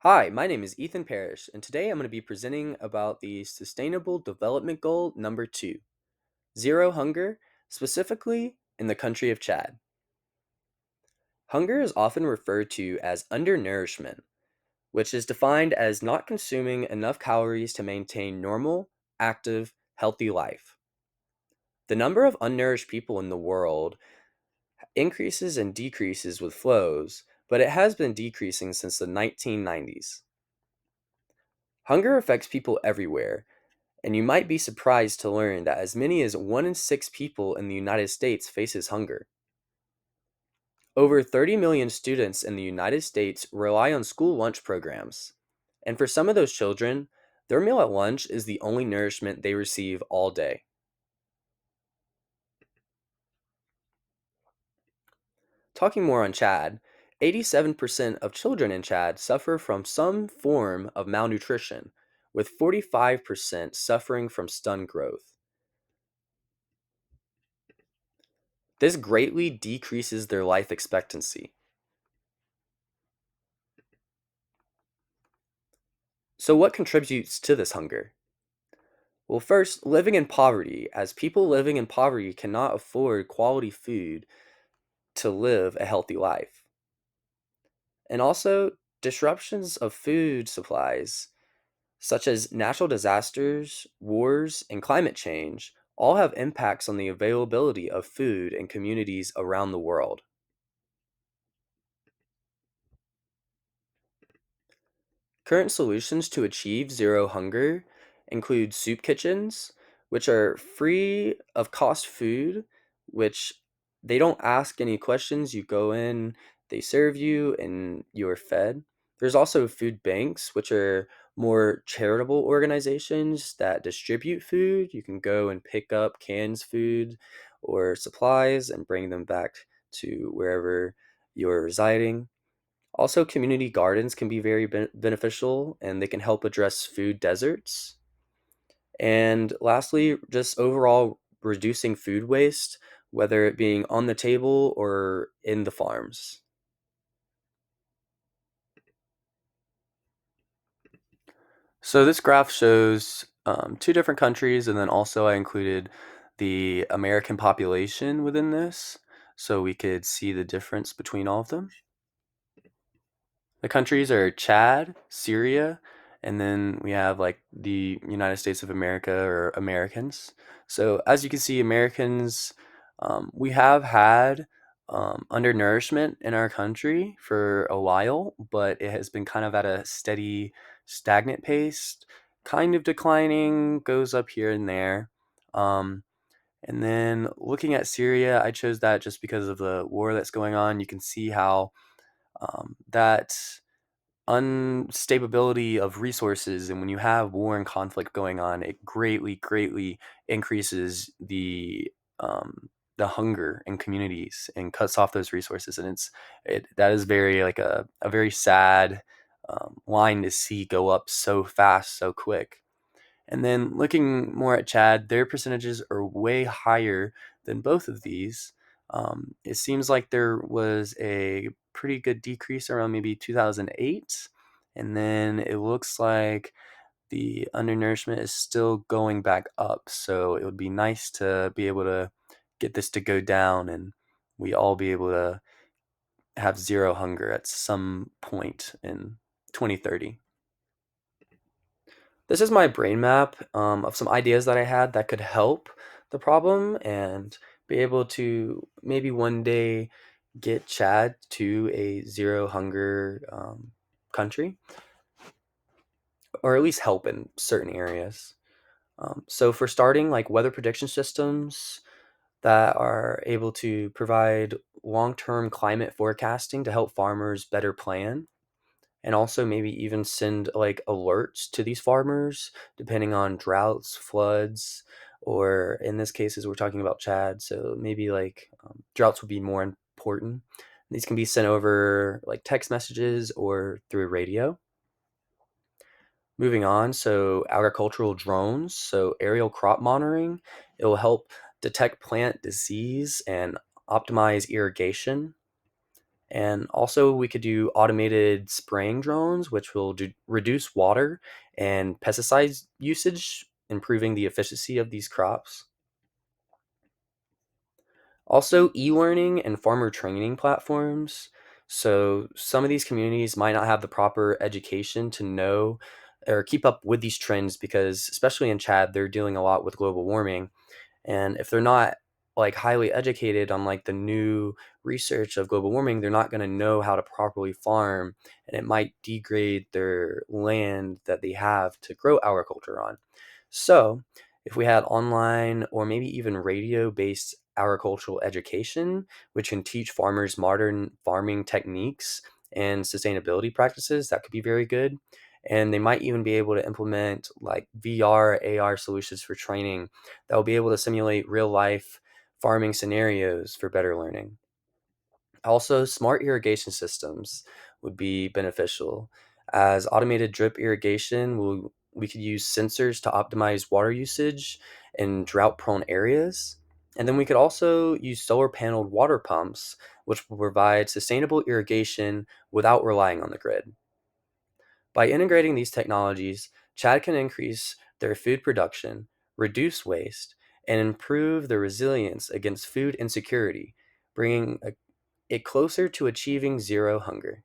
Hi, my name is Ethan Parrish, and today I'm going to be presenting about the Sustainable Development Goal number 2, zero hunger, specifically in the country of Chad. Hunger is often referred to as undernourishment, which is defined as not consuming enough calories to maintain normal, active, healthy life. The number of unnourished people in the world increases and decreases with flows, but it has been decreasing since the 1990s. Hunger affects people everywhere, and you might be surprised to learn that as many as 1 in 6 people in the United States faces hunger. Over 30 million students in the United States rely on school lunch programs. And for some of those children, their meal at lunch is the only nourishment they receive all day. Talking more on Chad, 87% of children in Chad suffer from some form of malnutrition, with 45% suffering from stunned growth. This greatly decreases their life expectancy. So, what contributes to this hunger? Well, first, living in poverty, as people living in poverty cannot afford quality food to live a healthy life. And also, disruptions of food supplies, such as natural disasters, wars, and climate change, all have impacts on the availability of food in communities around the world. Current solutions to achieve zero hunger include soup kitchens, which are free of cost food, which they don't ask any questions. You go in, they serve you, and you're fed. There's also food banks, which are more charitable organizations that distribute food. You can go and pick up canned food or supplies and bring them back to wherever you're residing. Also, community gardens can be very beneficial and they can help address food deserts. And lastly, just overall reducing food waste, whether it being on the table or in the farms. So, this graph shows two different countries, and then also I included the American population within this so we could see the difference between all of them. The countries are Chad, Syria, and then we have like the United States of America or Americans. So as you can see, Americans, we have had undernourishment in our country for a while, but it has been kind of at a steady, stagnant pace, kind of declining, goes up here and there. Um, and then looking at Syria, I chose that just because of the war that's going on. You can see how that unstability of resources, and when you have war and conflict going on, it greatly increases the hunger in communities and cuts off those resources, and it that is very like a very sad line to see go up so fast so quick. And then looking more at Chad, their percentages are way higher than both of these. It seems like there was a pretty good decrease around maybe 2008. And then it looks like the undernourishment is still going back up. So it would be nice to be able to get this to go down and we all be able to have zero hunger at some point in 2030. This is my brain map of some ideas that I had that could help the problem and be able to maybe one day get Chad to a zero hunger country, or at least help in certain areas. So, for starting, like weather prediction systems that are able to provide long term climate forecasting to help farmers better plan and also maybe even send like alerts to these farmers depending on droughts, floods, or in this case, as we're talking about Chad, so maybe like droughts would be more important. These can be sent over like text messages or through radio. Moving on, so agricultural drones, so aerial crop monitoring, it will help detect plant disease and optimize irrigation. And also, we could do automated spraying drones, which will reduce water and pesticides usage, improving the efficiency of these crops. Also, e-learning and farmer training platforms. So some of these communities might not have the proper education to know or keep up with these trends because, especially in Chad, they're dealing a lot with global warming. And if they're not like highly educated on like the new research of global warming, they're not going to know how to properly farm, and it might degrade their land that they have to grow agriculture on. So, if we had online or maybe even radio based agricultural education, which can teach farmers modern farming techniques and sustainability practices, that could be very good. And they might even be able to implement like VR, AR solutions for training that will be able to simulate real life farming scenarios for better learning. Also, smart irrigation systems would be beneficial, as automated drip irrigation will we could use sensors to optimize water usage in drought-prone areas. And then we could also use solar paneled water pumps, which will provide sustainable irrigation without relying on the grid. By integrating these technologies, Chad can increase their food production, reduce waste, and improve their resilience against food insecurity, bringing it closer to achieving zero hunger.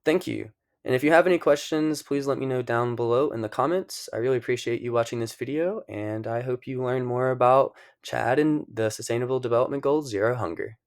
Thank you. And if you have any questions, please let me know down below in the comments. I really appreciate you watching this video, and I hope you learn more about Chad and the Sustainable Development Goals Zero Hunger.